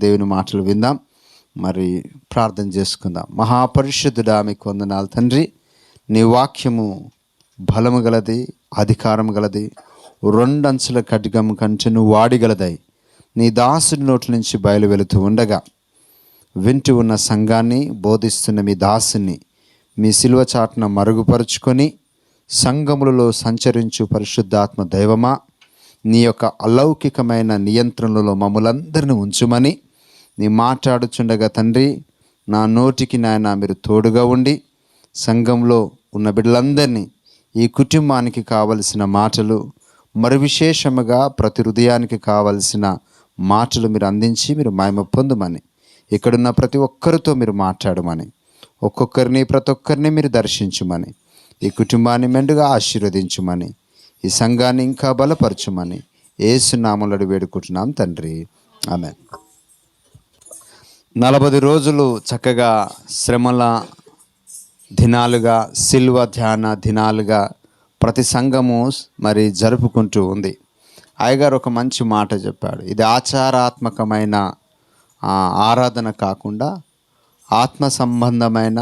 దేవుని మాటలు విందాం, మరి ప్రార్థన చేసుకుందాం. మహాపరిశుద్ధుడా, మీకు వందనాలు తండ్రి. నీ వాక్యము బలము గలది, అధికారం గలది, రెండంచుల ఖడ్గము కంచెను వాడిగలదై నీ దాసుడి నోట్ల నుంచి బయలు వెళుతూ ఉండగా వింటూ ఉన్న సంఘాన్ని, బోధిస్తున్న మీ దాసుని మీ సిలువ చాటున మరుగుపరుచుకొని సంఘములలో సంచరించు పరిశుద్ధాత్మ దైవమా, నీ యొక్క అలౌకికమైన నియంత్రణలో మమ్ములందరిని ఉంచుమని నీ మాట్లాడుచుండగా తండ్రి, నా నోటికి నాయన మీరు తోడుగా ఉండి సంఘంలో ఉన్న బిడ్డలందరినీ, ఈ కుటుంబానికి కావలసిన మాటలు, మరి విశేషముగా ప్రతి హృదయానికి కావలసిన మాటలు మీరు అందించి మీరు మహిమ పొందుమని, ఇక్కడున్న ప్రతి ఒక్కరితో మీరు మాట్లాడమని, ప్రతి ఒక్కరిని మీరు దర్శించుమని, ఈ కుటుంబాన్ని మెండుగా ఆశీర్వదించుమని, ఈ సంఘాన్ని ఇంకా బలపరచుమని యేసు నామములో వేడుకుంటున్నాం తండ్రి, ఆమేన్. 40 రోజులు చక్కగా శ్రమల దినాలుగా, సిల్వ ధ్యాన దినాలుగా ప్రతి సంఘము మరి జరుపుకుంటూ ఉంది. అయ్యగారు ఒక మంచి మాట చెప్పాడు. ఇది ఆచారాత్మకమైన ఆరాధన కాకుండా ఆత్మ సంబంధమైన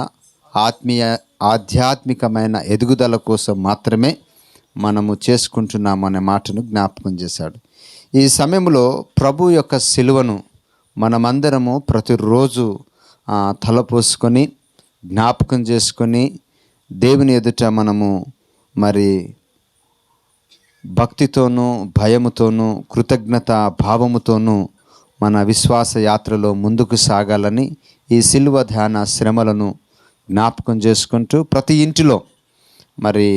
ఆధ్యాత్మికమైన ఎదుగుదల కోసం మాత్రమే మనము చేసుకుంటున్నాము అనే మాటను జ్ఞాపకం చేశాడు. ఈ సమయంలో ప్రభు యొక్క సిలువను మనమందరము ప్రతిరోజు తలపోసుకొని జ్ఞాపకం చేసుకొని దేవుని ఎదుట మనము మరి భక్తితోనూ, భయముతోనూ, కృతజ్ఞత భావముతోనూ మన విశ్వాస యాత్రలో ముందుకు సాగాలని ఈ సిలువ ధ్యాన శ్రమలను జ్ఞాపకం చేసుకుంటూ ప్రతి ఇంటిలో మరి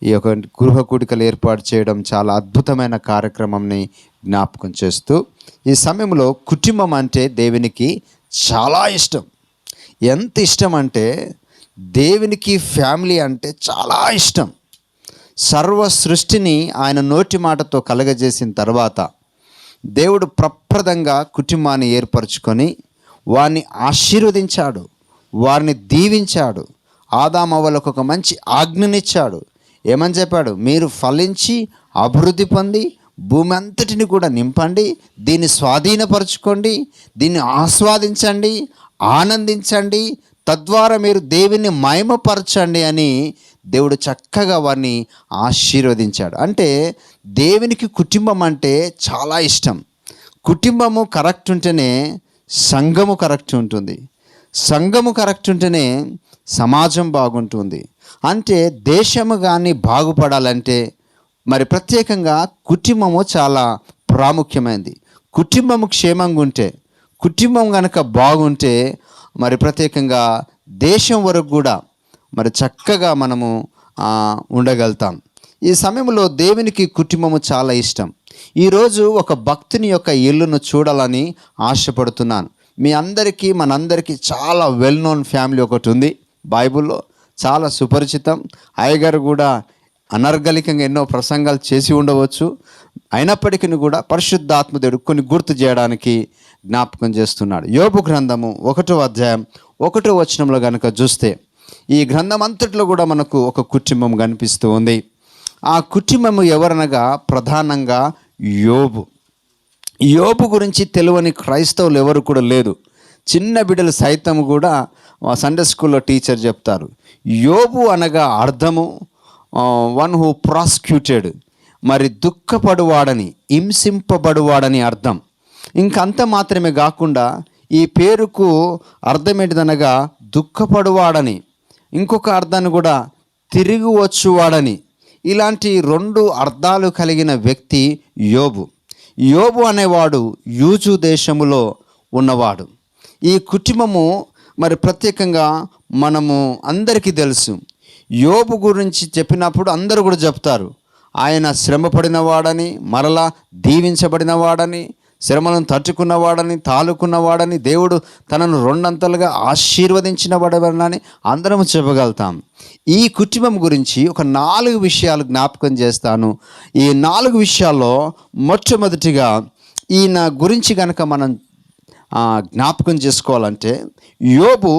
ఈ యొక్క గృహ కూడికలు ఏర్పాటు చేయడం చాలా అద్భుతమైన కార్యక్రమంని జ్ఞాపకం చేస్తూ, ఈ సమయంలో కుటుంబం అంటే దేవునికి చాలా ఇష్టం. ఎంత ఇష్టం అంటే దేవునికి ఫ్యామిలీ అంటే చాలా ఇష్టం. సర్వ సృష్టిని ఆయన నోటి మాటతో కలగజేసిన తర్వాత దేవుడు ప్రప్రదంగా కుటుంబాన్ని ఏర్పరచుకొని వారిని ఆశీర్వదించాడు, వారిని దీవించాడు. ఆదామవ్వలకు ఒక మంచి ఆజ్ఞనిచ్చాడు. ఏమని చెప్పాడు? మీరు ఫలించి అభివృద్ధి పొంది భూమి అంతటిని కూడా నింపండి, దీన్ని స్వాధీనపరచుకోండి, దీన్ని ఆస్వాదించండి, ఆనందించండి, తద్వారా మీరు దేవుని మహిమపరచండి అని దేవుడు చక్కగా వారిని ఆశీర్వదించాడు. అంటే దేవునికి కుటుంబం అంటే చాలా ఇష్టం. కుటుంబము కరెక్ట్ ఉంటేనే సంఘము కరెక్ట్ ఉంటుంది, సంఘము కరెక్ట్ ఉంటేనే సమాజం బాగుంటుంది. అంటే దేశము కానీ బాగుపడాలంటే మరి ప్రత్యేకంగా కుటుంబము చాలా ప్రాముఖ్యమైనది. కుటుంబము క్షేమంగా ఉంటే, కుటుంబం కనుక బాగుంటే మరి ప్రత్యేకంగా దేశం వరకు కూడా మరి చక్కగా మనము ఉండగలుగుతాం. ఈ సమయంలో దేవునికి కుటుంబము చాలా ఇష్టం. ఈరోజు ఒక భక్తుని యొక్క ఇల్లును చూడాలని ఆశపడుతున్నాను. మీ అందరికీ, మనందరికీ చాలా వెల్ నోన్ ఫ్యామిలీ ఒకటి ఉంది, బైబిల్లో చాలా సుపరిచితం. అయ్యగారు కూడా అనర్గళికంగా ఎన్నో ప్రసంగాలు చేసి ఉండవచ్చు. అయినప్పటికీ కూడా పరిశుద్ధాత్మదేవుడు కొన్ని గుర్తు చేయడానికి జ్ఞాపకం చేస్తున్నాడు. యోబు గ్రంథము 1వ అధ్యాయం 1వ వచనంలో కనుక చూస్తే, ఈ గ్రంథం అంతట్లో కూడా మనకు ఒక కుటుంబం కనిపిస్తూ ఉంది. ఆ కుటుంబము ఎవరనగా ప్రధానంగా యోబు. యోబు గురించి తెలియని క్రైస్తవులు ఎవరు కూడా లేదు. చిన్న బిడ్డలు సైతం కూడా సండే స్కూల్లో టీచర్ చెప్తారు. యోబు అనగా అర్థము వన్ హూ ప్రాసిక్యూటెడ్, మరి దుఃఖపడువాడని, హింసింపబడువాడని అర్థం. ఇంకంత మాత్రమే కాకుండా ఈ పేరుకు అర్థం ఏంటిదనగా దుఃఖపడువాడని, ఇంకొక అర్థాన్ని కూడా తిరిగి వచ్చువాడని. ఇలాంటి 2 అర్థాలు కలిగిన వ్యక్తి యోబు. యోబు అనేవాడు యూజు దేశములో ఉన్నవాడు. ఈ కుటుంబము మరి ప్రత్యేకంగా మనము అందరికీ తెలుసు. యోబు గురించి చెప్పినప్పుడు అందరూ కూడా చెప్తారు, ఆయన శ్రమపడిన వాడని, మరలా దీవించబడిన వాడని, శ్రమలను తట్టుకున్నవాడని, తాలుకున్నవాడని, దేవుడు తనను 2 అంతలుగా ఆశీర్వదించిన వాడని అందరం చెప్పగలుగుతాం. ఈ కుటుంబం గురించి ఒక 4 విషయాలు జ్ఞాపకం చేస్తాను. ఈ 4 విషయాల్లో మొట్టమొదటిగా ఈయన గురించి కనుక మనం జ్ఞాపకం చేసుకోవాలంటే, యోబు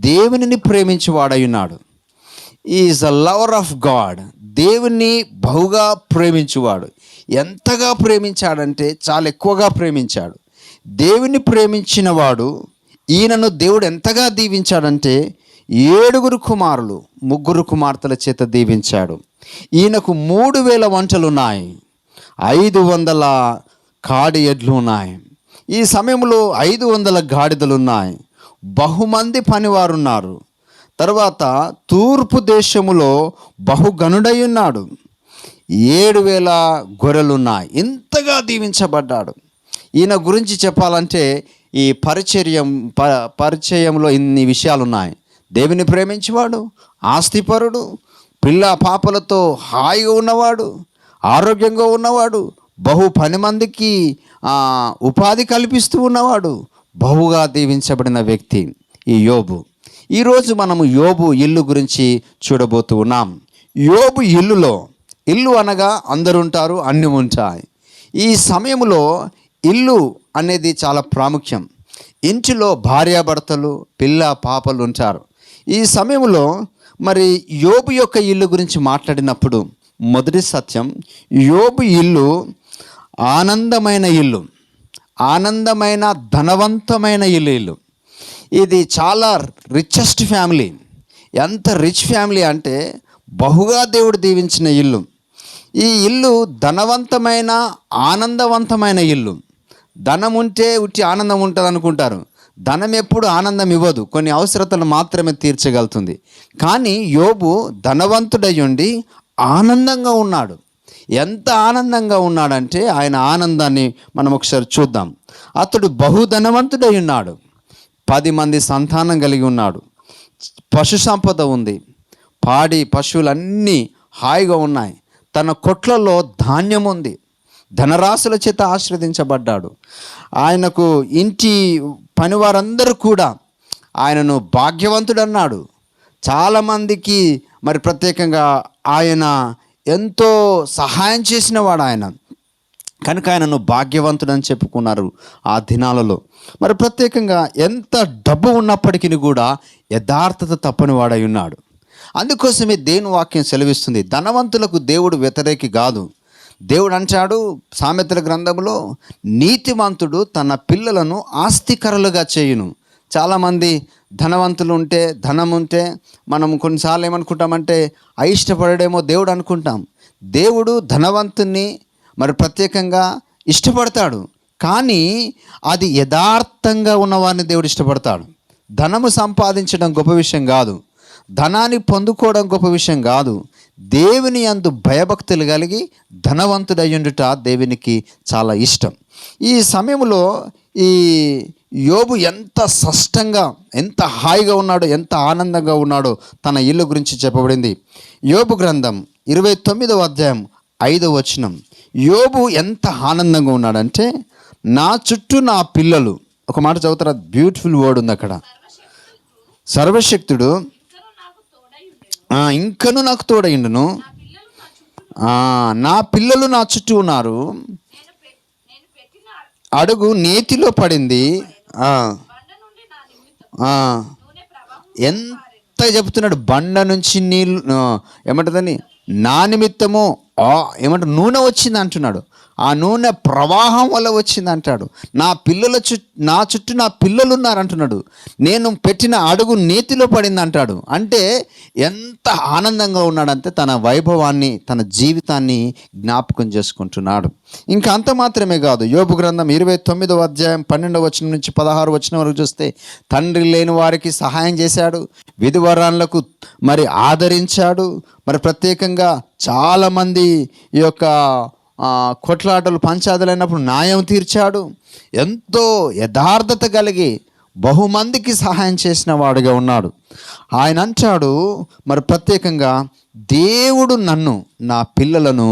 దేవునిని ప్రేమించేవాడై ఉన్నాడు. Is a lover of God. దేవుణ్ణి బహుగా ప్రేమించువాడు. ఎంతగా ప్రేమించాడంటే చాలా ఎక్కువగా ప్రేమించాడు. దేవుని ప్రేమించిన వాడు, ఈయనను దేవుడు ఎంతగా దీవించాడంటే 7 కుమారులు 3 కుమార్తెల చేత దీవించాడు. ఈయనకు 3000 వంటలున్నాయి, 500 కాడి ఎడ్లు ఉన్నాయి. ఈ సమయంలో 500 గాడిదలున్నాయి, బహుమంది పనివారున్నారు. తర్వాత తూర్పు దేశములో బహుగనుడై ఉన్నాడు, 7000 గొర్రెలున్నాయి. ఇంతగా దీవించబడ్డాడు. ఈయన గురించి చెప్పాలంటే ఈ పరిచయంలో ఇన్ని విషయాలు ఉన్నాయి. దేవుని ప్రేమించేవాడు, ఆస్తిపరుడు, పిల్ల పాపలతో హాయిగా ఉన్నవాడు, ఆరోగ్యంగా ఉన్నవాడు, బహు 10 మందికి ఉపాధి కల్పిస్తూ ఉన్నవాడు, బహుగా దీవించబడిన వ్యక్తి ఈ యోబు. ఈరోజు మనము యోబు ఇల్లు గురించి చూడబోతూ ఉన్నాం. యోబు ఇల్లులో, ఇల్లు అనగా అందరు ఉంటారు, అన్నీ ఉంటాయి. ఈ సమయంలో ఇల్లు అనేది చాలా ప్రాముఖ్యం. ఇంటిలో భార్యాభర్తలు, పిల్ల పాపలు ఉంటారు. ఈ సమయంలో మరి యోబు యొక్క ఇల్లు గురించి మాట్లాడినప్పుడు మొదటి సత్యం, యోబు ఇల్లు ఆనందమైన ఇల్లు, ఆనందమైన ధనవంతమైన ఇల్లు. ఇది చాలా రిచెస్ట్ ఫ్యామిలీ. ఎంత రిచ్ ఫ్యామిలీ అంటే బహుగా దేవుడు దీవించిన ఇల్లు. ఈ ఇల్లు ధనవంతమైన ఆనందవంతమైన ఇల్లు. ధనం ఉంటే ఉట్టి ఆనందం ఉంటుంది అనుకుంటారు. ధనం ఎప్పుడు ఆనందం ఇవ్వదు, కొన్ని అవసరతలు మాత్రమే తీర్చగలుగుతుంది. కానీ యోబు ధనవంతుడై ఉండి ఆనందంగా ఉన్నాడు. ఎంత ఆనందంగా ఉన్నాడంటే ఆయన ఆనందాన్ని మనం ఒకసారి చూద్దాం. అతడు బహుధనవంతుడై ఉన్నాడు, 10 మంది సంతానం కలిగి ఉన్నాడు, పశు సంపద ఉంది, పాడి పశువులన్నీ హాయిగా ఉన్నాయి, తన కొట్లలో ధాన్యం ఉంది, ధనరాశుల చేత ఆశీర్వదించబడ్డాడు. ఆయనకు ఇంటి పనివారందరూ కూడా ఆయనను భాగ్యవంతుడన్నాడు. చాలామందికి మరి ప్రత్యేకంగా ఆయన ఎంతో సహాయం చేసిన వాడు ఆయన, కనుక ఆయనను భాగ్యవంతుడని చెప్పుకున్నారు ఆ దినాలలో. మరి ప్రత్యేకంగా ఎంత డబ్బు ఉన్నప్పటికీ కూడా యథార్థత తప్పని వాడై ఉన్నాడు. అందుకోసమే దేవుని వాక్యం సెలవిస్తుంది, ధనవంతులకు దేవుడు వ్యతిరేకి కాదు. దేవుడు అంటాడు సామెతల గ్రంథంలో, నీతిమంతుడు తన పిల్లలను ఆస్తికరులుగా చేయును. చాలామంది ధనవంతులు ఉంటే, ధనం ఉంటే మనం కొన్నిసార్లు ఏమనుకుంటామంటే అయిష్టపడేమో దేవుడు అనుకుంటాం. దేవుడు ధనవంతుని మరి ప్రత్యేకంగా ఇష్టపడతాడు, కానీ అది యథార్థంగా ఉన్నవారిని దేవుడు ఇష్టపడతాడు. ధనము సంపాదించడం గొప్ప విషయం కాదు, ధనాన్ని పొందుకోవడం గొప్ప విషయం కాదు. దేవుని యందు భయభక్తులు కలిగి ధనవంతుడయ్యుండుట దేవునికి చాలా ఇష్టం. ఈ సమయంలో ఈ యోబు ఎంత స్పష్టంగా, ఎంత హాయిగా ఉన్నాడో, ఎంత ఆనందంగా ఉన్నాడో తన ఇల్లు గురించి చెప్పబడింది. యోబు గ్రంథం 29వ అధ్యాయం 5వ వచనం. యోబు ఎంత ఆనందంగా ఉన్నాడంటే, నా చుట్టూ నా పిల్లలు, ఒక మాట చదువుతారా, బ్యూటిఫుల్ వర్డ్ ఉంది అక్కడ, సర్వశక్తుడు ఇంకను నాకు తోడైండును, నా పిల్లలు నా చుట్టూ ఉన్నారు, అడుగు నేతిలో పడింది. ఎంత చెప్తున్నాడు, బండ నుంచి నీళ్ళు ఏమంటుందని నా నిమిత్తము ఏమంటారు నూనె వచ్చింది అంటున్నాడు. ఆ నూనె ప్రవాహం వల్ల వచ్చింది అంటాడు. నా చుట్టూ నా పిల్లలు ఉన్నారు అంటున్నాడు. నేను పెట్టిన అడుగు నేతిలో పడింది అంటాడు. అంటే ఎంత ఆనందంగా ఉన్నాడంటే తన వైభవాన్ని, తన జీవితాన్ని జ్ఞాపకం చేసుకుంటున్నాడు. ఇంకా అంత మాత్రమే కాదు, యోబు గ్రంథం 29వ అధ్యాయం 12వ వచనం నుంచి 16వ వచనం వరకు చూస్తే, తండ్రి లేని వారికి సహాయం చేశాడు, విధవరాళ్లకు మరి ఆదరించాడు. మరి ప్రత్యేకంగా చాలామంది ఈ యొక్క కొట్లాటలు పంచాదులైనప్పుడు న్యాయం తీర్చాడు. ఎంతో యథార్థత కలిగి బహుమందికి సహాయం చేసిన వాడుగా ఉన్నాడు. ఆయన అంటాడు మరి ప్రత్యేకంగా, దేవుడు నన్ను, నా పిల్లలను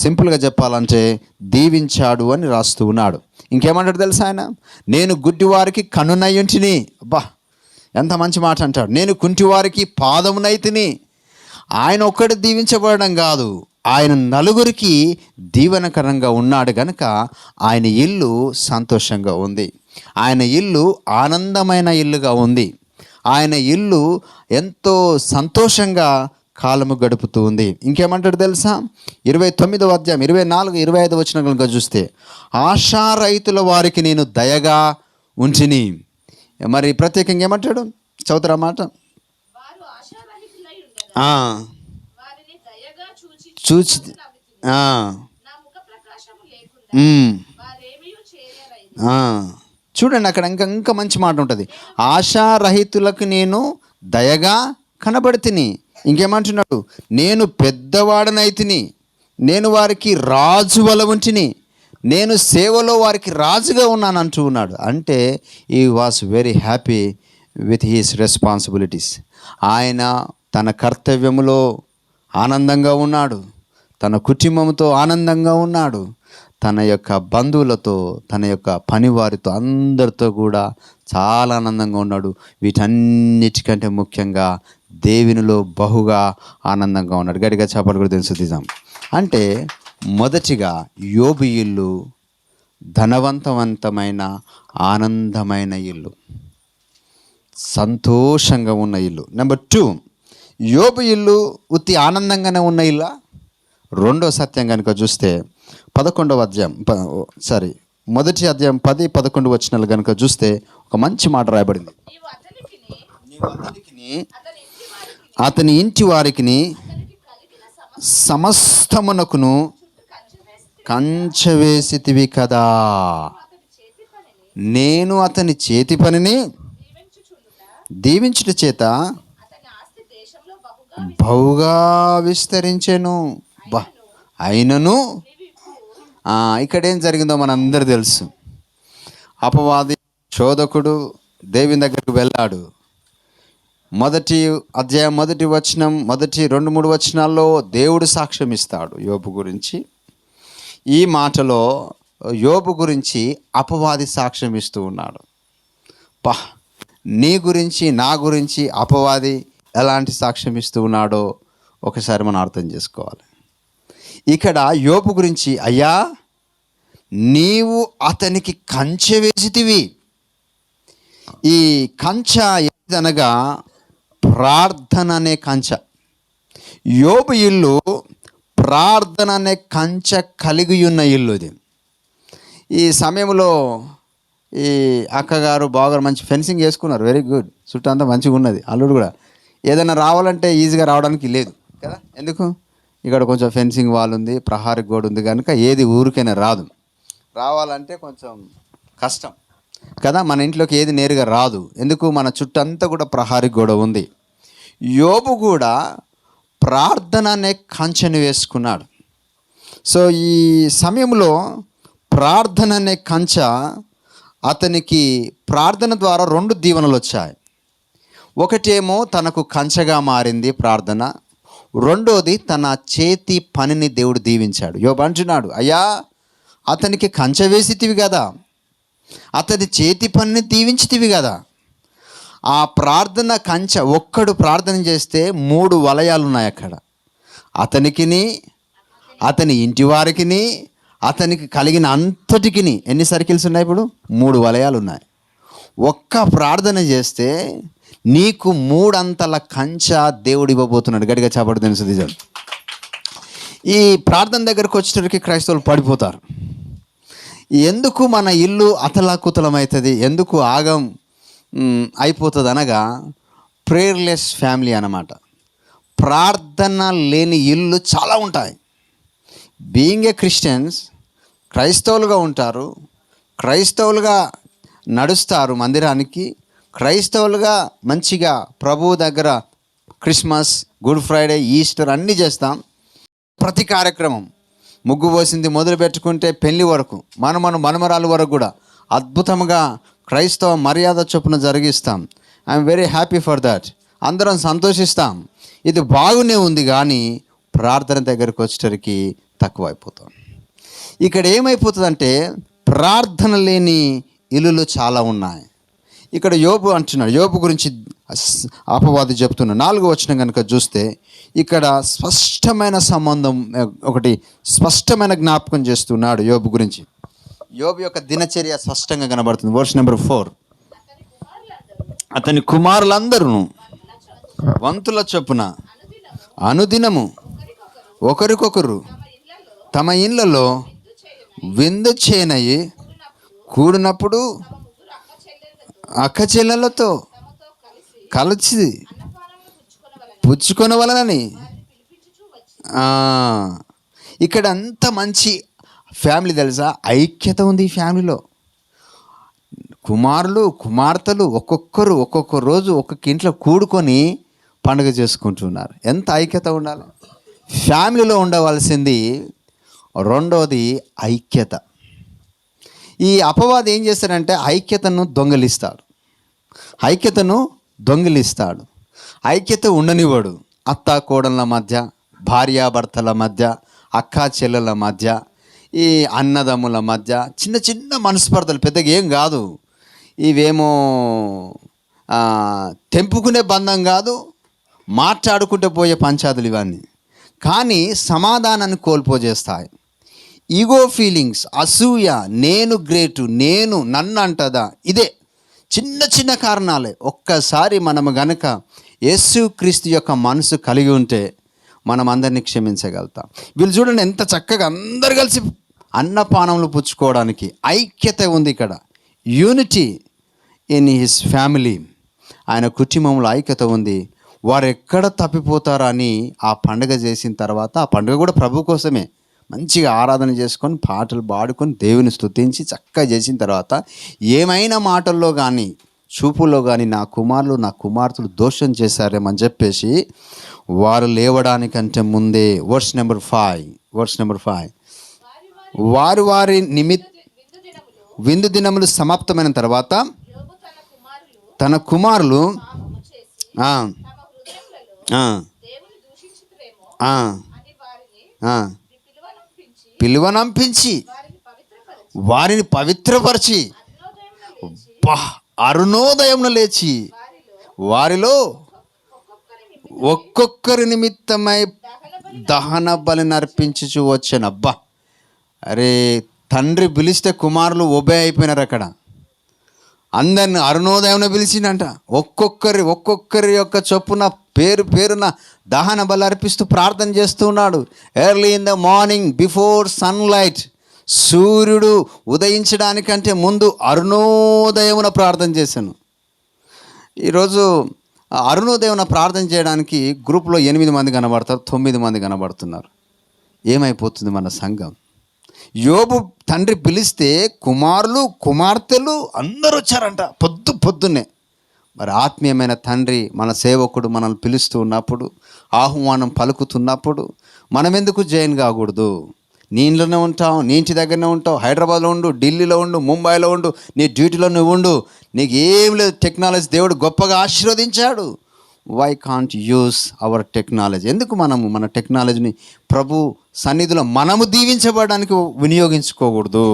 సింపుల్గా చెప్పాలంటే దీవించాడు అని రాస్తూ ఉన్నాడు. ఇంకేమంటాడు తెలుసా ఆయన, నేను గుడ్డివారికి కన్నునయ్యుంటిని. అబ్బా, ఎంత మంచి మాట అంటాడు. నేను కుంటివారికి పాదమునైతిని. ఆయన ఒక్కటి దీవించబడడం కాదు, ఆయన నలుగురికి దీవెనకరంగా ఉన్నాడు కనుక ఆయన ఇల్లు సంతోషంగా ఉంది. ఆయన ఇల్లు ఆనందమైన ఇల్లుగా ఉంది. ఆయన ఇల్లు ఎంతో సంతోషంగా కాలము గడుపుతూ ఉంది. ఇంకేమంటాడు తెలుసా? 29వ అధ్యాయం 24, 25 వచనం కనుక చూస్తే, ఆశారహితుల వారికి నేను దయగా ఉంచిని. మరి ప్రత్యేకంగా ఏమంటాడు? చదువుతారా మాట? చూచి చూడండి, అక్కడ ఇంకా మంచి మాట ఉంటుంది. ఆశారహితులకు నేను దయగా కనబడితిని. ఇంకేమంటున్నాడు? నేను పెద్దవాడనైతిని, నేను వారికి రాజు వల ఉంటిని, నేను సేవలో వారికి రాజుగా ఉన్నాను అంటూ ఉన్నాడు. అంటే ఈ was very happy with he's responsibilities. ఆయన తన కర్తవ్యములో ఆనందంగా ఉన్నాడు, తన కుటుంబంతో ఆనందంగా ఉన్నాడు, తన యొక్క బంధువులతో, తన యొక్క పనివారితో, అందరితో కూడా చాలా ఆనందంగా ఉన్నాడు. వీటన్నిటికంటే ముఖ్యంగా దేవునిలో బహుగా ఆనందంగా ఉన్నాడు. గట్టిగా చెప్పాలి కూడా తెలుసుద్దాం. అంటే మొదటిగా యోబు ఇల్లు ధనవంతమైన ఆనందమైన ఇల్లు, సంతోషంగా ఉన్న ఇల్లు. నెంబర్ 2, యోబు ఇల్లు ఉత్తి ఆనందంగానే ఉన్న ఇల్లా? రెండో సత్యం కనుక చూస్తే 11వ అధ్యాయం మొదటి అధ్యాయం 10, 11 వచనాలు కనుక చూస్తే ఒక మంచి మాట రాయబడింది. అతని ఇంటి వారికి సమస్తమునకును కంచె వేసితివి కదా, నేను అతని చేతి పనిని దీవించుట చేత బహుగా విస్తరించెను. అయినను ఇక్కడ ఏం జరిగిందో మనందరూ తెలుసు. అపవాది శోధకుడు దేవుని దగ్గరకు వెళ్ళాడు. మొదటి అధ్యాయం మొదటి వచనం, మొదటి 2-3 వచనాల్లో దేవుడు సాక్ష్యం ఇస్తాడు యోబు గురించి. ఈ మాటలో యోబు గురించి అపవాది సాక్ష్యం ఇస్తూ ఉన్నాడు. నీ గురించి, నా గురించి అపవాది ఎలాంటి సాక్ష్యం ఇస్తూ ఉన్నాడో ఒకసారి మనం అర్థం చేసుకోవాలి. ఇక్కడ యోబు గురించి, అయ్యా నీవు అతనికి కంచె వేసితివి. ఈ కంచె ఏదనగా ప్రార్థన అనే కంచె. యోబు ఇల్లు ప్రార్థన అనే కంచె కలిగి ఉన్న ఇల్లు ఇది. ఈ సమయంలో ఈ అక్కగారు బాగా మంచి ఫెన్సింగ్ వేసుకున్నారు, వెరీ గుడ్, చుట్టూ అంతా మంచిగా ఉన్నది. అల్లుడు కూడా ఏదైనా రావాలంటే ఈజీగా రావడానికి లేదు కదా. ఎందుకు? ఇక్కడ కొంచెం ఫెన్సింగ్ వాల్ ఉంది, ప్రహారీ గోడ ఉంది కనుక ఏది ఊరికైనా రాదు. రావాలంటే కొంచెం కష్టం కదా. మన ఇంట్లోకి ఏది నేరుగా రాదు. ఎందుకు? మన చుట్టంతా కూడా ప్రహారీ గోడ ఉంది. యోబు కూడా ప్రార్థన అనే కంచెను వేసుకున్నాడు. సో ఈ సమయంలో ప్రార్థన అనే కంచె అతనికి ప్రార్థన ద్వారా 2 దీవెనలు వచ్చాయి. ఒకటేమో తనకు కంచెగా మారింది ప్రార్థన, రెండోది తన చేతి పనిని దేవుడు దీవించాడు. యోబు అంటున్నాడు, అయ్యా అతనికి కంచె వేసితివి కదా, అతని చేతి పనిని దీవించితివి కదా. ఆ ప్రార్థన కంచె, ఒక్కడు ప్రార్థన చేస్తే 3 వలయాలు ఉన్నాయి అక్కడ. అతనికిని, అతని ఇంటి వారికిని, అతనికి కలిగిన అంతటికిని ఎన్ని సర్కిల్స్ ఉన్నాయి? ఇప్పుడు 3 వలయాలు ఉన్నాయి. ఒక్క ప్రార్థన చేస్తే నీకు 3 అంతల కంచె దేవుడు ఇవ్వబోతున్నాడు. గట్టిగా చెప్పడం తెలుసు. ఈ ప్రార్థన దగ్గరకు వచ్చేటప్పటికి క్రైస్తవులు పడిపోతారు. ఎందుకు మన ఇల్లు అతలాకుతలం అవుతుంది, ఎందుకు ఆగం అయిపోతుంది అనగా ప్రేయర్లెస్ ఫ్యామిలీ అన్నమాట. ప్రార్థన లేని ఇల్లు చాలా ఉంటాయి. బీయింగ్ ఏ క్రిస్టియన్స్, క్రైస్తవులుగా ఉంటారు, క్రైస్తవులుగా నడుస్తారు మందిరానికి, క్రైస్తవులుగా మంచిగా ప్రభువు దగ్గర క్రిస్మస్, గుడ్ ఫ్రైడే, ఈస్టర్ అన్నీ చేస్తాం. ప్రతి కార్యక్రమం, ముగ్గు పోసింది మొదలు పెట్టుకుంటే పెళ్లి వరకు, మనమరాల వరకు కూడా అద్భుతంగా క్రైస్తవ మర్యాద చొప్పున జరిగిస్తాం. I'm very happy for that. అందరం సంతోషిస్తాం. ఇది బాగునే ఉంది, కానీ ప్రార్థన దగ్గరకు వచ్చేసరికి తక్కువ అయిపోతాం. ఇక్కడ ఏమైపోతుందంటే ప్రార్థన లేని ఇల్లులు చాలా ఉన్నాయి. ఇక్కడ యోబు అంటున్నాడు, యోబు గురించి అపవాది చెప్తున్నాడు. 4వ వచనం కనుక చూస్తే ఇక్కడ స్పష్టమైన సంబంధం, ఒకటి స్పష్టమైన జ్ఞాపకం చేస్తున్నాడు యోబు గురించి. యోబు యొక్క దినచర్య స్పష్టంగా కనబడుతుంది. వర్స్ నెంబర్ 4, అతని కుమారులందరూ వంతుల చొప్పున అనుదినము ఒకరికొకరు తమ ఇళ్ళలో విందు చేయనయి కూడినప్పుడు అక్క చెల్లెలతో కలిసి పుచ్చుకొనవలనని. ఇక్కడ అంత మంచి ఫ్యామిలీ తెలుసా, ఐక్యత ఉంది ఈ ఫ్యామిలీలో. కుమారులు కుమార్తెలు ఒక్కొక్క రోజు ఒక్కొక్క ఇంట్లో కూడుకొని పండుగ చేసుకుంటున్నారు. ఎంత ఐక్యత ఉండాలి ఫ్యామిలీలో ఉండవలసింది. రెండోది ఐక్యత. ఈ అపవాది ఏం చేస్తాడంటే ఐక్యతను దొంగిలిస్తాడు. ఐక్యత ఉండనివాడు. అత్త కోడళ్ళ మధ్య, భార్యాభర్తల మధ్య, అక్కా చెల్లెల మధ్య, ఈ అన్నదమ్ముల మధ్య చిన్న చిన్న మనస్పర్ధలు, పెద్దగా ఏం కాదు. ఇవేమో తెంపుకునే బంధం కాదు, మాట్లాడుకుంటూ పోయే పంచాదులు ఇవన్నీ. కానీ సమాధానాన్ని కోల్పోజేస్తాయి. ఈగో ఫీలింగ్స్, అసూయ, నేను గ్రేటు, నన్ను అంటదా, ఇదే చిన్న చిన్న కారణాలే. ఒక్కసారి మనము గనక యేసుక్రీస్తు యొక్క మనసు కలిగి ఉంటే మనం అందరినీ క్షమించగలుగుతాం. వీళ్ళు చూడండి ఎంత చక్కగా అందరు కలిసి అన్నపానములు పుచ్చుకోవడానికి ఐక్యత ఉంది ఇక్కడ. Unity in his family. ఆయన కుటుంబంలో ఐక్యత ఉంది. వారు ఎక్కడ తప్పిపోతారా అని ఆ పండుగ చేసిన తర్వాత, ఆ పండుగ కూడా ప్రభు కోసమే, మంచిగా ఆరాధన చేసుకొని పాటలు పాడుకొని దేవుని స్తుతించి చక్కగా చేసిన తర్వాత ఏమైనా మాటల్లో కానీ చూపుల్లో కానీ నా కుమారులు నా కుమార్తెలు దోషం చేశారేమని చెప్పేసి వారు లేవడానికంటే ముందే వర్స్ నెంబర్ 5 వారి విందు దినములు సమాప్తమైన తర్వాత తన కుమారులు పిలువనంపించి వారిని పవిత్రపరిచి అరుణోదయంలో లేచి వారిలో ఒక్కొక్కరి నిమిత్తమై దహన బలి నర్పించుచు వచ్చాను. అబ్బా, అరే తండ్రి పిలిస్తే కుమారులు ఒబే అయిపోయినారు. అక్కడ అందరిని అరుణోదయంలో పిలిచిందంట. ఒక్కొక్కరి యొక్క చొప్పున పేరున దహన బలి అర్పిస్తూ ప్రార్థన చేస్తూ ఉన్నాడు. Early in the morning before sunlight, సూర్యుడు ఉదయించడానికంటే ముందు అరుణోదయమున ప్రార్థన చేశాను. ఈరోజు అరుణోదయమున ప్రార్థన చేయడానికి గ్రూప్లో 8 మంది కనబడతారు, 9 మంది కనబడుతున్నారు. ఏమైపోతుంది మన సంఘం? యోబు తండ్రి పిలిస్తే కుమారులు కుమార్తెలు అందరూ వచ్చారంట పొద్దున్నే. మరి ఆత్మీయమైన తండ్రి మన సేవకుడు మనల్ని పిలుస్తూ ఉన్నప్పుడు, ఆహ్వానం పలుకుతున్నప్పుడు మనం ఎందుకు జాయిన్ కాకూడదు? నీ ఇంట్లోనే ఉంటావు, నీ ఇంటి దగ్గరనే ఉంటావు, హైదరాబాద్లో ఉండు, ఢిల్లీలో ఉండు, ముంబైలో ఉండు, నీ డ్యూటీలో నువ్వు ఉండు. నీకు ఏం లేదు, టెక్నాలజీ దేవుడు గొప్పగా ఆశీర్వదించాడు. Why can't use our technology? ఎందుకు మనము మన టెక్నాలజీని ప్రభు సన్నిధిలో మనము దీవించబడడానికి వినియోగించుకోకూడదు?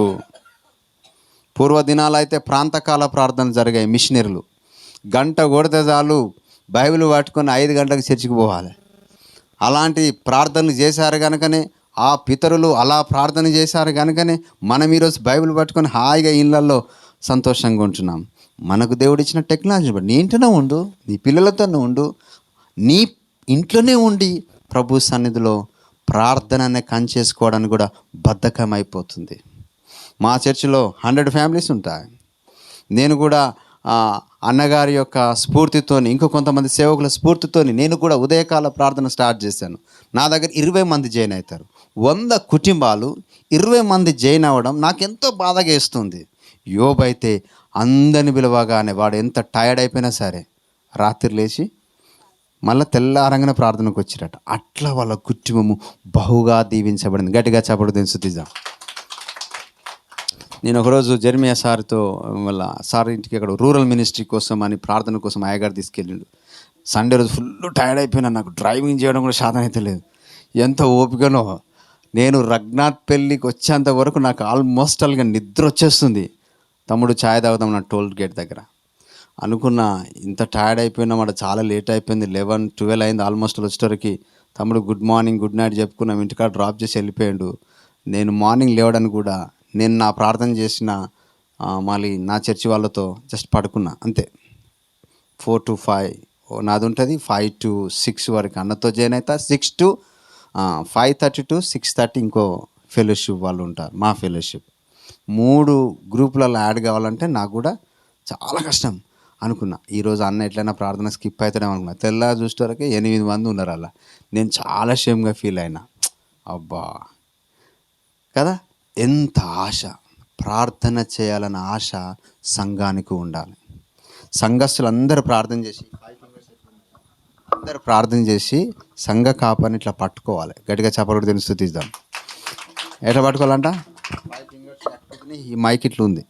పూర్వదినాలు అయితే ప్రాంతకాల ప్రార్థనలు జరిగాయి. మిషనరీలు గంట కొడితే చాలు బైబిల్ పట్టుకొని 5 గంటలకు చర్చికి పోవాలి. అలాంటి ప్రార్థనలు చేశారు కనుకనే, ఆ పితరులు అలా ప్రార్థన చేశారు కనుకనే మనం ఈరోజు బైబిల్ పట్టుకొని హాయిగా ఇళ్ళల్లో సంతోషంగా ఉంటున్నాం. మనకు దేవుడు ఇచ్చిన టెక్నాలజీ బట్టి నీ ఇంట్లోనే ఉండు, నీ పిల్లలతోనే ఉండు, నీ ఇంట్లోనే ఉండి ప్రభు సన్నిధిలో ప్రార్థననే కంచేసుకోవడానికి కూడా బద్ధకం అయిపోతుంది. మా చర్చిలో 100 ఫ్యామిలీస్ ఉంటాయి. నేను కూడా అన్నగారి యొక్క స్ఫూర్తితోని, ఇంకో కొంతమంది సేవకుల స్ఫూర్తితోని నేను కూడా ఉదయకాల ప్రార్థన స్టార్ట్ చేశాను. నా దగ్గర 20 మంది జాయిన్ అవుతారు. 100 కుటుంబాలు 20 మంది జాయిన్ అవ్వడం నాకెంతో బాధగా వేస్తుంది. యోబు అయితే అందరిని పిలవగానే వాడు ఎంత టైర్డ్ అయిపోయినా సరే రాత్రి లేచి మళ్ళీ తెల్లారంగానే ప్రార్థనకు వచ్చిరట. అట్లా వాళ్ళ కుటుంబము బహుగా దీవించబడింది. గట్టిగా చప్పుడు దించుతిజా. నేను ఒకరోజు జెర్మియా సార్తో వాళ్ళ సార్ ఇంటికి అక్కడ రూరల్ మినిస్ట్రీ కోసం అని ప్రార్థన కోసం అయ్యగారు తీసుకెళ్ళిండు. సండే రోజు ఫుల్ టైర్డ్ అయిపోయినా, నాకు డ్రైవింగ్ చేయడం కూడా సాధన అయితే లేదు. ఎంత ఓపికనో. నేను రఘునాథ్ పెళ్ళికి వచ్చేంత వరకు నాకు ఆల్మోస్ట్ అలాగా నిద్ర వచ్చేస్తుంది. తమ్ముడు ఛాయ్ తాగుదాం నా టోల్ గేట్ దగ్గర అనుకున్నా. ఇంత టైర్డ్ అయిపోయినా, మాట చాలా లేట్ అయిపోయింది. 11-12 అయింది ఆల్మోస్ట్ వచ్చేటరికి. తమ్ముడు గుడ్ మార్నింగ్ గుడ్ నైట్ చెప్పుకున్నాం, ఇంటికాడ డ్రాప్ చేసి వెళ్ళిపోయాడు. నేను మార్నింగ్ లేవడానికి కూడా నేను నా ప్రార్థన చేసిన మళ్ళీ నా చర్చి వాళ్ళతో జస్ట్ పడుకున్నా అంతే. 4 to 5 నాది ఉంటుంది 5 to 6 వరకు అన్నతో జాయిన్ అవుతా. 6 to 5:30 to 6:30 ఇంకో ఫెలోషిప్ వాళ్ళు ఉంటారు, మా ఫెలోషిప్. 3 గ్రూపులలో యాడ్ కావాలంటే నాకు కూడా చాలా కష్టం అనుకున్నా. ఈరోజు అన్న ఎట్లయినా ప్రార్థన స్కిప్ అవుతాడేమో అనుకున్నా. తెల్లారి చూసే వరకు 8 మంది ఉన్నారు అలా. నేను చాలా షేమ్గా ఫీల్ అయినా. అబ్బా కదా, ఎంత ఆశ, ప్రార్థన చేయాలన్న ఆశ సంఘానికి ఉండాలి. సంఘస్థులు అందరూ ప్రార్థన చేసి సంఘ కాపని ఇట్లా పట్టుకోవాలి. గట్టిగా చప్పట్లు తిని స్తుతిద్దాం. ఎట్లా పట్టుకోవాలంట? ఈ మైక్ ఇట్లా ఉంది.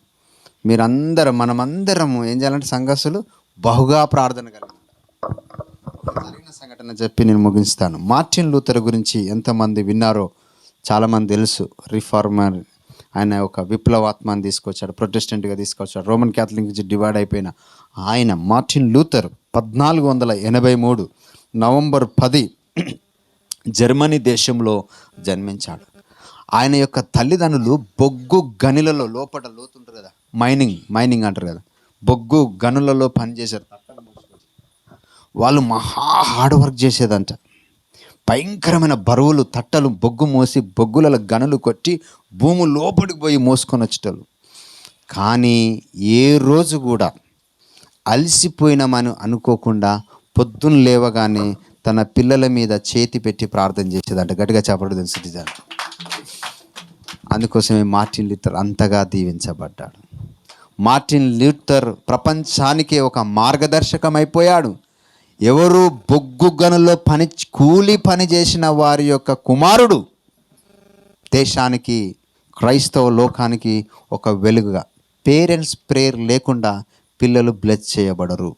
మీరందరం మనమందరము ఏం చేయాలంటే సంఘస్థులు బహుగా ప్రార్థన జరిగిన సంఘటన చెప్పి నేను ముగిస్తాను. మార్టిన్ లూథర్ గురించి ఎంతమంది విన్నారో చాలామంది తెలుసు. రిఫార్మర్, ఆయన ఒక విప్లవాత్మని తీసుకొచ్చాడు, ప్రొటెస్టెంట్గా తీసుకొచ్చాడు. రోమన్ క్యాథలిక్ నుంచి డివైడ్ అయిపోయిన ఆయన మార్టిన్ లూథర్ 1483 నవంబర్ 10 జర్మనీ దేశంలో జన్మించాడు. ఆయన యొక్క తల్లిదండ్రులు బొగ్గు గనులలో, లోపల లోతుంటారు కదా, మైనింగ్ అంటారు కదా, బొగ్గు గనులలో పనిచేశారు. వాళ్ళు మహా హార్డ్ వర్క్ చేసేదంట. భయంకరమైన బరువులు, తట్టలు, బొగ్గు మోసి బొగ్గుల గనులు కొట్టి భూమి లోపలికి పోయి మోసుకొని వచ్చేటోళ్ళు. కానీ ఏ రోజు కూడా అలసిపోయినామని అనుకోకుండా పొద్దున్న లేవగానే తన పిల్లల మీద చేతి పెట్టి ప్రార్థన చేసేదంట. గట్టిగా చెప్పడం స్థితిదాన్ని. అందుకోసమే మార్టిన్ లూథర్ అంతగా దీవించబడ్డాడు. మార్టిన్ లూథర్ ప్రపంచానికే ఒక మార్గదర్శకం అయిపోయాడు. ఎవరు బొగ్గు గనుల్లో కూలి పని చేసిన వారి యొక్క కుమారుడు దేశానికి, క్రైస్తవ లోకానికి ఒక వెలుగుగా. పేరెంట్స్ ప్రేయర్ లేకుండా పిల్లలు బ్లెస్ చేయబడరు.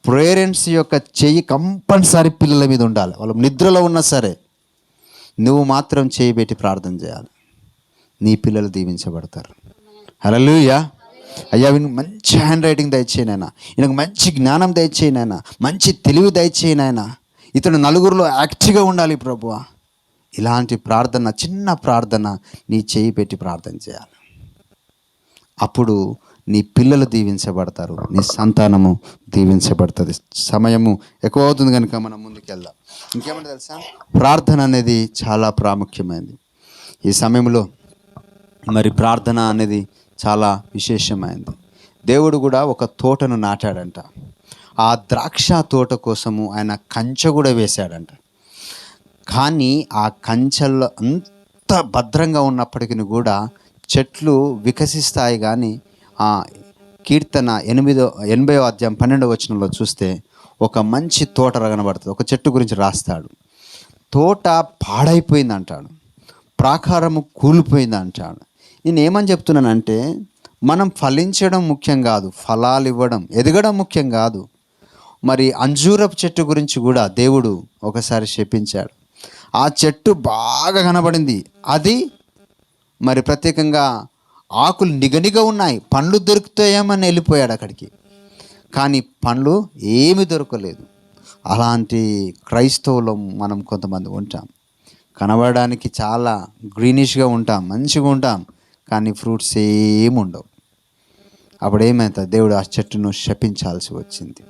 పేరెంట్స్ యొక్క చెయ్యి కంపల్సరీ పిల్లల మీద ఉండాలి. వాళ్ళు నిద్రలో ఉన్నా సరే నువ్వు మాత్రం చేయి పెట్టి ప్రార్థన చేయాలి. నీ పిల్లలు దీవించబడతారు. హల్లెలూయా. అయ్యా వీనికి మంచి హ్యాండ్ రైటింగ్ దయచేయనైనా, ఈయనకు మంచి జ్ఞానం దయచేయనైనా, మంచి తెలివి దయచేయనైనా, ఇతడు నలుగురిలో యాక్టివ్గా ఉండాలి ప్రభువా. ఇలాంటి ప్రార్థన, చిన్న ప్రార్థన నీ చేయి పెట్టి ప్రార్థన చేయాలి. అప్పుడు నీ పిల్లలు దీవించబడతారు, నీ సంతానము దీవించబడుతుంది. సమయము ఎక్కువ అవుతుంది కనుక మనం ముందుకు వెళ్దాం. ఇంకేమంటే తెలుసా, ప్రార్థన అనేది చాలా ప్రాముఖ్యమైనది. ఈ సమయంలో మరి ప్రార్థన అనేది చాలా విశేషమైనది. దేవుడు కూడా ఒక తోటను నాటాడంట. ఆ ద్రాక్ష తోట కోసము ఆయన కంచె కూడా వేశాడంట. కానీ ఆ కంచెల్లో అంత భద్రంగా ఉన్నప్పటికీ కూడా చెట్లు వికసిస్తాయి. కానీ ఆ కీర్తన 80వ అధ్యాయం 12వ వచనంలో చూస్తే ఒక మంచి తోట కనబడుతుంది. ఒక చెట్టు గురించి రాస్తాడు. తోట పాడైపోయింది అంటాడు, ప్రాకారము కూలిపోయింది అంటాడు. నేను ఏమని చెప్తున్నానంటే, మనం ఫలించడం ముఖ్యం కాదు, ఫలాలు ఇవ్వడం, ఎదగడం ముఖ్యం కాదు. మరి అంజూరపు చెట్టు గురించి కూడా దేవుడు ఒకసారి శపించాడు. ఆ చెట్టు బాగా కనబడింది, అది మరి ప్రత్యేకంగా ఆకులు నిగనిగా ఉన్నాయి, పండ్లు దొరుకుతాయేమని వెళ్ళిపోయాడు అక్కడికి. కానీ పండ్లు ఏమి దొరకలేదు. అలాంటి క్రైస్తవులం మనం కొంతమంది ఉంటాం. కనబడడానికి చాలా గ్రీనిష్గా ఉంటాం, మంచిగా ఉంటాం, కానీ ఫ్రూట్స్ ఏమి ఉండవు. అప్పుడు ఏమవుతుంది, దేవుడు ఆ చెట్టును శపించాల్సి వచ్చింది.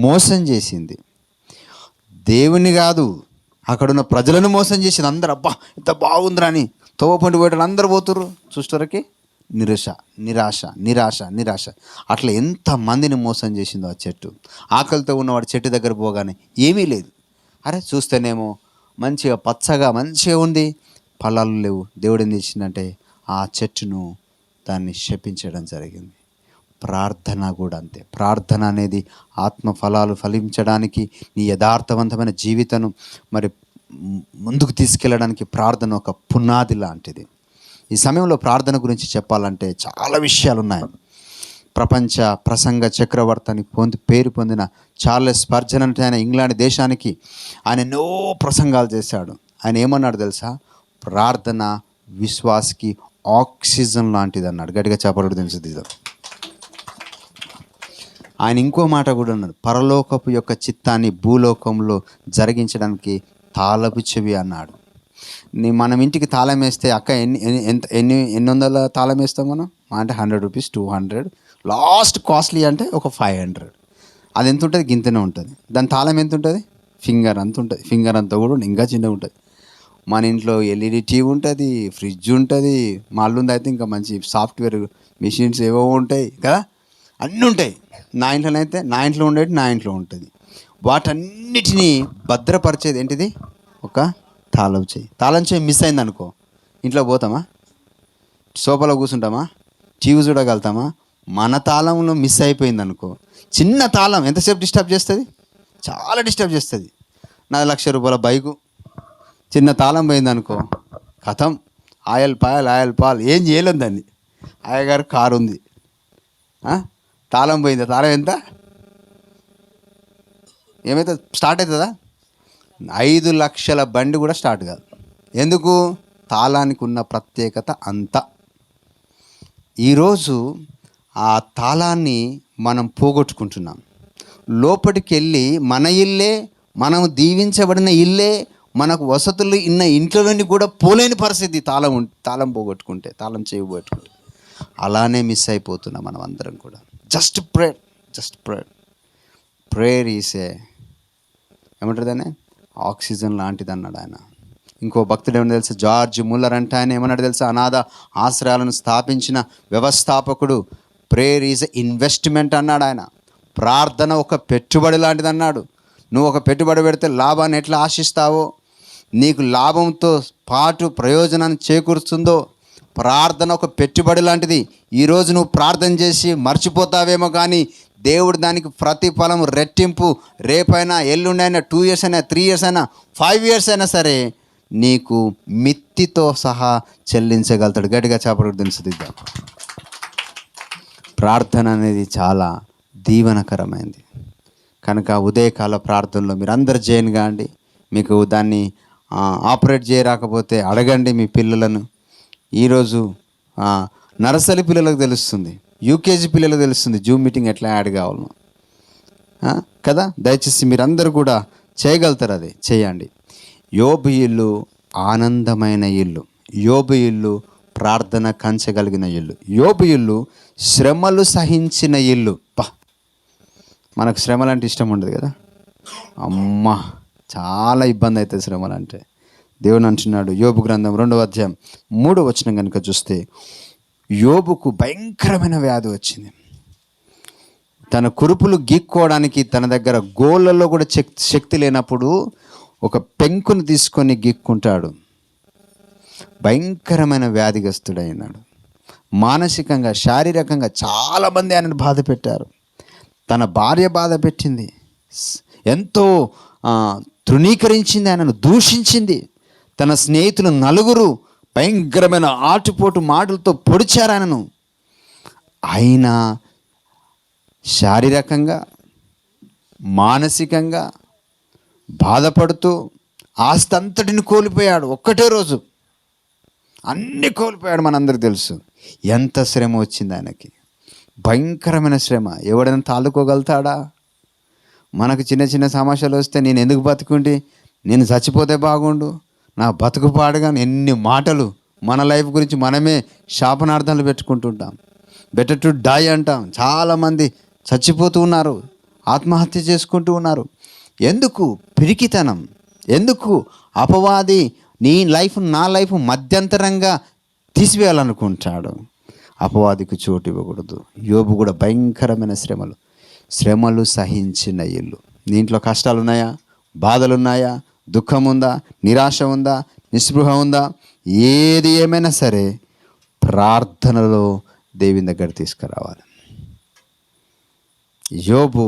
మోసం చేసింది దేవుని కాదు, అక్కడున్న ప్రజలను మోసం చేసింది. అందరు అబ్బా ఇంత బాగుందిరా అని తోవపండి పోయడం అందరు పోతుర్రు. చూసేవరకి నిరాశ. అట్లా ఎంతమందిని మోసం చేసిందో ఆ చెట్టు. ఆకలితో ఉన్నవాడు చెట్టు దగ్గర పోగానే ఏమీ లేదు. అరే చూస్తేనేమో మంచిగా పచ్చగా మంచిగా ఉంది, ఫలాలు లేవు. దేవుడు ఏం చేసిందంటే ఆ చెట్టును దాన్ని శపించడం జరిగింది. ప్రార్థన కూడా అంతే. ప్రార్థన అనేది ఆత్మ ఫలాలు ఫలించడానికి, నీ యథార్థవంతమైన జీవితం మరి ముందుకు తీసుకెళ్ళడానికి ప్రార్థన ఒక పునాది లాంటిది. ఈ సమయంలో ప్రార్థన గురించి చెప్పాలంటే చాలా విషయాలు ఉన్నాయి. ప్రపంచ ప్రసంగ చక్రవర్తి అని పేరు పొందిన చార్లెస్ స్పర్జన్ అంటే ఆయన ఇంగ్లాండ్ దేశానికి ఆయన ఎన్నో ప్రసంగాలు చేశాడు. ఆయన ఏమన్నాడు తెలుసా, ప్రార్థన విశ్వాసకి ఆక్సిజన్ లాంటిది అన్నాడు. గట్టిగా చెప్పడం తెలుసు. ఆయన ఇంకో మాట కూడా అన్నాడు, పరలోకపు యొక్క చిత్తాన్ని భూలోకంలో జరిగించడానికి తాళపు చెవి అన్నాడు. మనం ఇంటికి తాళం వేస్తే అక్క ఎన్ని వందల తాళం వేస్తాం మనం అంటే 100 రూపీస్, 200, లాస్ట్ కాస్ట్లీ అంటే ఒక 500. అది ఎంత ఉంటుంది, గింతనే ఉంటుంది. దాని తాళం ఎంత ఉంటుంది, ఫింగర్ అంత ఉంటుంది. ఫింగర్ అంతా కూడా ఇంకా చిన్నగా ఉంటుంది. మన ఇంట్లో ఎల్ఈడి టీవీ ఉంటుంది, ఫ్రిడ్జ్ ఉంటుంది, మా అల్లుంది అయితే ఇంకా మంచి సాఫ్ట్వేర్ మిషన్స్ ఏవో ఉంటాయి కదా, అన్నీ ఉంటాయి. నా ఇంట్లో ఉండేది నా ఇంట్లో ఉంటుంది. వాటన్నిటినీ భద్రపరిచేది ఏంటిది, ఒక తాళం చేయి. తాళం చేయి మిస్ అయింది అనుకో, ఇంట్లో పోతామా, సోఫాలో కూర్చుంటామా, టీవీ చూడగలుగుతామా? మన తాళంలో మిస్ అయిపోయింది అనుకో, చిన్న తాళం ఎంతసేపు డిస్టర్బ్ చేస్తుంది, చాలా డిస్టర్బ్ చేస్తుంది. 4 లక్షల రూపాయల బైకు చిన్న తాళం పోయింది అనుకో, కథం, ఆయిల్ పాల్ ఏం చేయలేదు దాన్ని. అయ్యగారు కారు ఉంది, తాళం పోయింది, తాళం ఎంత ఏమైతే స్టార్ట్ అవుతుందా? 5 లక్షల బండి కూడా స్టార్ట్ కాదు. ఎందుకు? తాళానికి ఉన్న ప్రత్యేకత అంతా. ఈరోజు ఆ తాళాన్ని మనం పోగొట్టుకుంటున్నాం. లోపలికి వెళ్ళి మన ఇల్లే, మనం దీవించబడిన ఇల్లే, మనకు వసతులు ఉన్న ఇంట్లోని కూడా పోలేని పరిస్థితి తాళం పోగొట్టుకుంటే, తాళం చేయబోట్టుకుంటే. అలానే మిస్ అయిపోతున్నాం మనం అందరం కూడా. జస్ట్ ప్రేయర్ ఈజ్ ఏమంటారు దాన్ని, ఆక్సిజన్ లాంటిది అన్నాడు ఆయన. ఇంకో భక్తుడు ఏమన్నా తెలుసా, జార్జ్ ముల్లర్ అంటే ఆయన ఏమన్నాడు తెలుసా, అనాథ ఆశ్రయాలను స్థాపించిన వ్యవస్థాపకుడు. ప్రేయర్ ఈజ్ ఇన్వెస్ట్మెంట్ అన్నాడు ఆయన. ప్రార్థన ఒక పెట్టుబడి లాంటిది అన్నాడు. నువ్వు ఒక పెట్టుబడి పెడితే లాభాన్ని ఎట్లా ఆశిస్తావో, నీకు లాభంతో పాటు ప్రయోజనాన్ని చేకూరుస్తుందో, ప్రార్థన ఒక పెట్టుబడి లాంటిది. ఈరోజు నువ్వు ప్రార్థన చేసి మర్చిపోతావేమో, కానీ దేవుడు దానికి ప్రతిఫలం రెట్టింపు రేపైనా, ఎల్లుండైనా, 2 years అయినా, 3 years అయినా, 5 years అయినా సరే నీకు మిత్తితో సహా చెల్లించగలుగుతాడు. గట్టిగా చేపడు తెలుస్తుంది. ప్రార్థన అనేది చాలా దీవెనకరమైంది. కనుక ఉదయకాల ప్రార్థనలో మీరు అందరు జాయిన్ కాండి. మీకు దాన్ని ఆపరేట్ చేయరాకపోతే అడగండి మీ పిల్లలను. ఈరోజు నర్సరీ పిల్లలకు తెలుస్తుంది, యూకేజీ పిల్లలకు తెలుస్తుంది జూమ్ మీటింగ్ ఎట్లా యాడ్ కావాలనో కదా. దయచేసి మీరందరూ కూడా చేయగలుగుతారు, అది చేయండి. యోబు ఇల్లు ఆనందమైన ఇల్లు, యోబు ఇల్లు ప్రార్థన కంచగలిగిన ఇల్లు, యోబు ఇల్లు శ్రమలు సహించిన ఇల్లు. మనకు శ్రమలు అంటే ఇష్టం ఉండదు కదా, అమ్మా చాలా ఇబ్బంది అవుతుంది శ్రమలు అంటే. దేవుడు అంటున్నాడు యోబు గ్రంథం 2వ అధ్యాయం 3వ వచనం కనుక చూస్తే, యోబుకు భయంకరమైన వ్యాధి వచ్చింది. తన కురుపులు గీక్కోవడానికి తన దగ్గర గోళ్ళల్లో కూడా శక్తి లేనప్పుడు ఒక పెంకును తీసుకొని గీక్కుంటాడు. భయంకరమైన వ్యాధిగ్రస్తుడైనాడు. మానసికంగా, శారీరకంగా చాలామంది ఆయనను బాధ పెట్టారు. తన భార్య బాధ పెట్టింది, ఎంతో తృణీకరించింది, ఆయనను దూషించింది. తన స్నేహితులు 4 భయంకరమైన ఆటుపోటు మాటలతో పొడిచారు ఆయనను. అయినా శారీరకంగా, మానసికంగా బాధపడుతూ ఆస్తి అంతటిని కోల్పోయాడు. ఒక్కటే రోజు అన్నీ కోల్పోయాడు. మనందరికీ తెలుసు ఎంత శ్రమ వచ్చింది ఆయనకి, భయంకరమైన శ్రమ. ఎవడైనా తాళుకోగలుగుతాడా? మనకు చిన్న చిన్న సమస్యలు వస్తే నేను ఎందుకు బతుకుంటే, నేను చచ్చిపోతే బాగుండు, నా బతుకు పాడుగా, ఎన్ని మాటలు మన లైఫ్ గురించి మనమే శాపనార్థాలు పెట్టుకుంటుంటాం. బెటర్ టు డై అంటాం. చాలామంది చచ్చిపోతూ ఉన్నారు, ఆత్మహత్య చేసుకుంటూ ఉన్నారు. ఎందుకు? పిరికితనం. ఎందుకు? అపవాది నీ లైఫ్ నా లైఫ్ మధ్యంతరంగా తీసివేయాలనుకుంటాడు. అపవాదికి చోటు ఇవ్వకూడదు. యోబు కూడా భయంకరమైన శ్రమలు సహించిన ఇల్లు. నీ ఇంట్లో కష్టాలు ఉన్నాయా? బాధలు ఉన్నాయా? దుఃఖం ఉందా? నిరాశ ఉందా? నిస్పృహ ఉందా? ఏది ఏమైనా సరే ప్రార్థనలో దేవుని దగ్గర తీసుకురావాలి. యోబు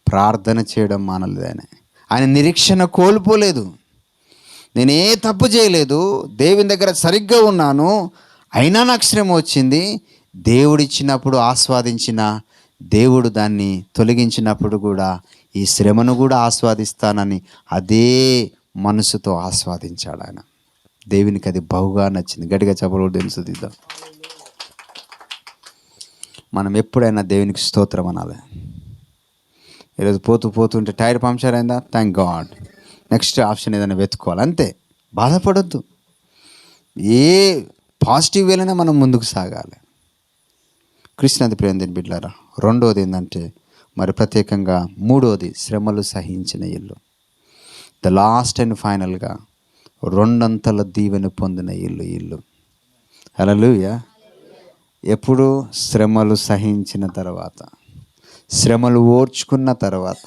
ప్రార్థన చేయడం మానలేదు. ఆయన నిరీక్షణ కోల్పోలేదు. నేనే తప్పు చేయలేదు, దేవుని దగ్గర సరిగ్గా ఉన్నాను, అయినా నాకు శ్రమ వచ్చింది. దేవుడిచ్చినప్పుడు ఆస్వాదించిన దేవుడు దాన్ని తొలగించినప్పుడు కూడా ఈ శ్రమను కూడా ఆస్వాదిస్తానని అదే మనసుతో ఆస్వాదించాడు ఆయన. దేవునికి అది బహుగా నచ్చింది. గట్టిగా చెప్పలు తెలుస్తుంది. మనం ఎప్పుడైనా దేవునికి స్తోత్రం అనాలి. ఈరోజు పోతుంటే టైర్ పంక్చర్ అయిందా, థ్యాంక్ గాడ్, నెక్స్ట్ ఆప్షన్ ఏదైనా వెతుక్కోవాలి, అంతే. బాధపడొద్దు. ఏ పాజిటివ్ వేలైనా మనం ముందుకు సాగాలి. కృష్ణది ప్రేమ బిడ్డలారా. రెండోది ఏంటంటే మరి ప్రత్యేకంగా మూడోది శ్రమలు సహించిన ఇల్లు. ద లాస్ట్ అండ్ ఫైనల్గా రెండంతల దీవెన పొందిన ఇల్లు. హల్లెలూయా. ఎప్పుడు? శ్రమలు సహించిన తర్వాత, శ్రమలు ఓర్చుకున్న తర్వాత,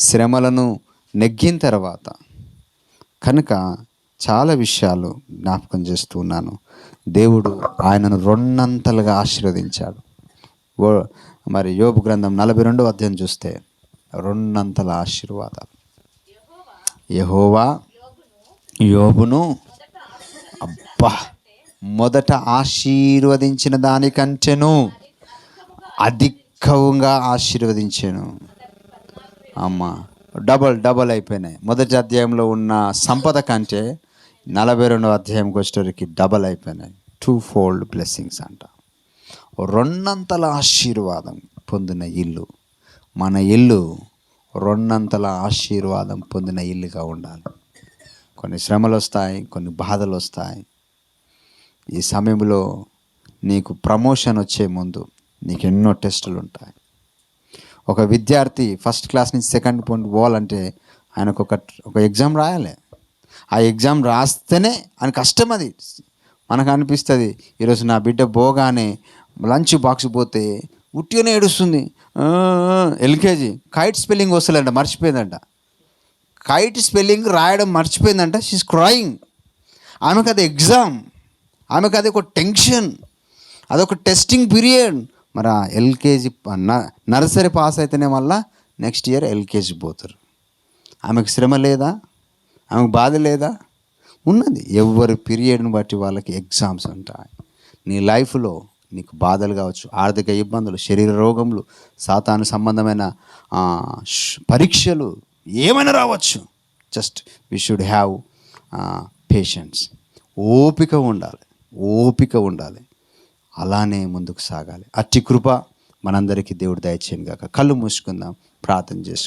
శ్రమలను నెగ్గిన తర్వాత. కనుక చాలా విషయాలు జ్ఞాపకం చేస్తూ ఉన్నాను. దేవుడు ఆయనను రెండంతలుగా ఆశీర్వదించాడు. మరి యోబు గ్రంథం 42వ అధ్యాయం చూస్తే రెండంతల ఆశీర్వాదాలు. యెహోవా యోబును మొదట ఆశీర్వదించిన దానికంటేను అధికంగా ఆశీర్వదించాను. అమ్మా, డబల్ అయిపోయినాయి. మొదటి అధ్యాయంలో ఉన్న సంపద కంటే 42వ అధ్యాయంకి వచ్చేటరికి డబల్ అయిపోయినాయి. 2-fold బ్లెస్సింగ్స్ అంట. రెండంతల ఆశీర్వాదం పొందిన ఇల్లు. మన ఇల్లు రెండంతల ఆశీర్వాదం పొందిన ఇల్లుగా ఉండాలి. కొన్ని శ్రమలు వస్తాయి, కొన్ని బాధలు వస్తాయి. ఈ సమయంలో నీకు ప్రమోషన్ వచ్చే ముందు నీకు ఎన్నో టెస్టులు ఉంటాయి. ఒక విద్యార్థి ఫస్ట్ క్లాస్ నుంచి సెకండ్ పాయింట్ పోవాలంటే ఆయనకు ఒక ఎగ్జామ్ రాయాలి. ఆ ఎగ్జామ్ రాస్తేనే ఆయన కష్టం. అది మనకు అనిపిస్తుంది, ఈరోజు నా బిడ్డ పోగానే లంచ్ బాక్స్ పోతే ఉట్టిగానే ఏడుస్తుంది. ఎల్కేజీ కైట్ స్పెల్లింగ్ వస్తలేదంట, మర్చిపోయిందంట. కైట్ స్పెల్లింగ్ రాయడం మర్చిపోయిందంట. She's crying. ఆమెకు అది ఎగ్జామ్, ఆమెకు అది ఒక టెన్షన్, అదొక టెస్టింగ్ పీరియడ్. మరి ఆ ఎల్కేజీ నర్సరీ పాస్ అయితేనే మళ్ళా నెక్స్ట్ ఇయర్ ఎల్కేజీ పోతారు. ఆమెకు శ్రమ లేదా? ఆమెకు బాధ లేదా? ఉన్నది. ఎవరి పీరియడ్ని బట్టి వాళ్ళకి ఎగ్జామ్స్ ఉంటాయి. నీ లైఫ్లో నీకు బాధలు కావచ్చు, ఆర్థిక ఇబ్బందులు, శరీర రోగములు, సాతాను సంబంధమైన పరీక్షలు ఏమైనా రావచ్చు. Just we should have patience. ఓపిక ఉండాలి. అలానే ముందుకు సాగాలి. అట్టి కృప మనందరికీ దేవుడు దయచేయను గాక. కళ్ళు మూసుకుందాం, ప్రార్థన చేసుకుందాం.